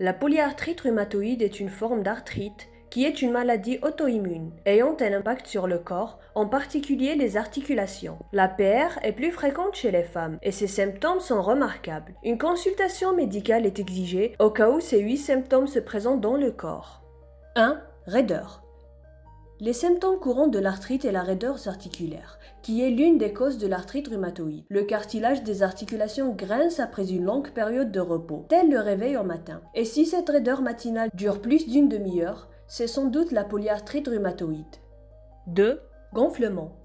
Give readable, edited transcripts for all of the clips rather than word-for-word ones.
La polyarthrite rhumatoïde est une forme d'arthrite qui est une maladie auto-immune, ayant un impact sur le corps, en particulier les articulations. La PR est plus fréquente chez les femmes et ses symptômes sont remarquables. Une consultation médicale est exigée au cas où ces 8 symptômes se présentent dans le corps. 1. Raideur. Les symptômes courants de l'arthrite est la raideur articulaire, qui est l'une des causes de l'arthrite rhumatoïde. Le cartilage des articulations grince après une longue période de repos, tel le réveil au matin. Et si cette raideur matinale dure plus d'une demi-heure, c'est sans doute la polyarthrite rhumatoïde. 2. Gonflement.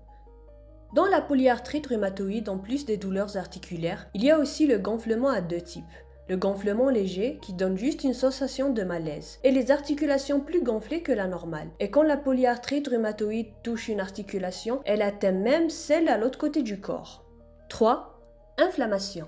Dans la polyarthrite rhumatoïde, en plus des douleurs articulaires, il y a aussi le gonflement à 2 types. Le gonflement léger qui donne juste une sensation de malaise et les articulations plus gonflées que la normale. Et quand la polyarthrite rhumatoïde touche une articulation, elle atteint même celle à l'autre côté du corps. 3. Inflammation.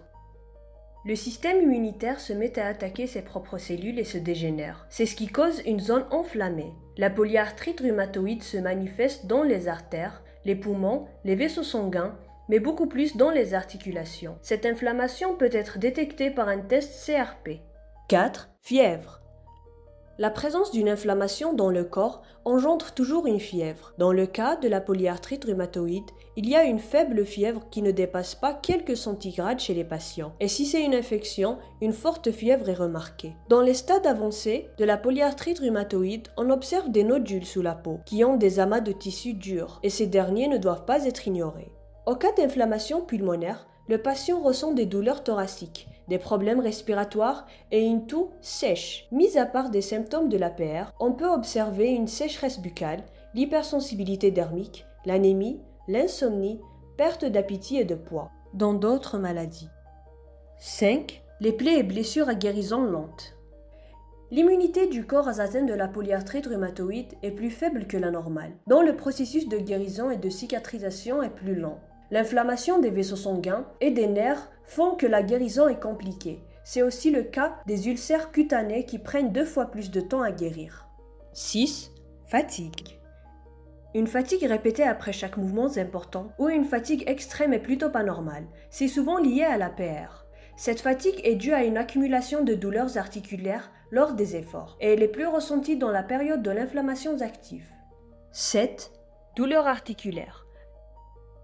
Le système immunitaire se met à attaquer ses propres cellules et se dégénère. C'est ce qui cause une zone enflammée. La polyarthrite rhumatoïde se manifeste dans les artères, les poumons, les vaisseaux sanguins, mais beaucoup plus dans les articulations. Cette inflammation peut être détectée par un test CRP. 4. Fièvre. La présence d'une inflammation dans le corps engendre toujours une fièvre. Dans le cas de la polyarthrite rhumatoïde, il y a une faible fièvre qui ne dépasse pas quelques centigrades chez les patients. Et si c'est une infection, une forte fièvre est remarquée. Dans les stades avancés de la polyarthrite rhumatoïde, on observe des nodules sous la peau qui ont des amas de tissus durs et ces derniers ne doivent pas être ignorés. Au cas d'inflammation pulmonaire, le patient ressent des douleurs thoraciques, des problèmes respiratoires et une toux sèche. Mis à part des symptômes de l'APR, on peut observer une sécheresse buccale, l'hypersensibilité dermique, l'anémie, l'insomnie, perte d'appétit et de poids, dans d'autres maladies. 5. Les plaies et blessures à guérison lente. L'immunité du corps aux atteintes de la polyarthrite rhumatoïde est plus faible que la normale, dont le processus de guérison et de cicatrisation est plus lent. L'inflammation des vaisseaux sanguins et des nerfs font que la guérison est compliquée. C'est aussi le cas des ulcères cutanés qui prennent 2 fois plus de temps à guérir. 6. Fatigue. Une fatigue répétée après chaque mouvement important ou une fatigue extrême est plutôt pas normale. C'est souvent lié à la PR. Cette fatigue est due à une accumulation de douleurs articulaires lors des efforts et elle est plus ressentie dans la période de l'inflammation active. 7. Douleur articulaire.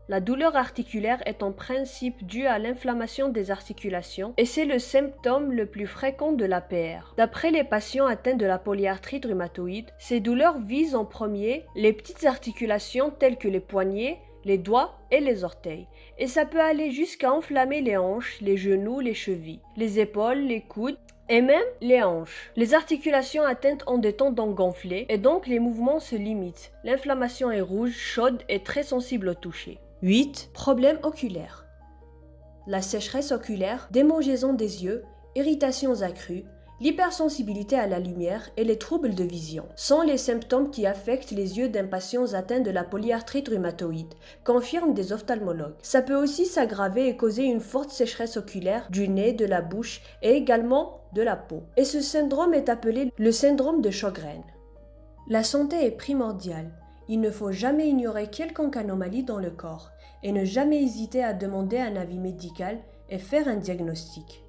La douleur articulaire est en principe due à l'inflammation des articulations et c'est le symptôme le plus fréquent de l'APR. D'après les patients atteints de la polyarthrite rhumatoïde, ces douleurs visent en premier les petites articulations telles que les poignets, les doigts et les orteils. Et ça peut aller jusqu'à enflammer les hanches, les genoux, les chevilles, les épaules, les coudes et même les hanches. Les articulations atteintes ont des tendons gonflés et donc les mouvements se limitent. L'inflammation est rouge, chaude et très sensible au toucher. 8. Problèmes oculaires. La sécheresse oculaire, démangeaison des yeux, irritations accrues, l'hypersensibilité à la lumière et les troubles de vision sont les symptômes qui affectent les yeux d'un patient atteint de la polyarthrite rhumatoïde, confirment des ophtalmologues. Ça peut aussi s'aggraver et causer une forte sécheresse oculaire du nez, de la bouche et également de la peau. Et ce syndrome est appelé le syndrome de Sjögren. La santé est primordiale. Il ne faut jamais ignorer quelconque anomalie dans le corps et ne jamais hésiter à demander un avis médical et faire un diagnostic.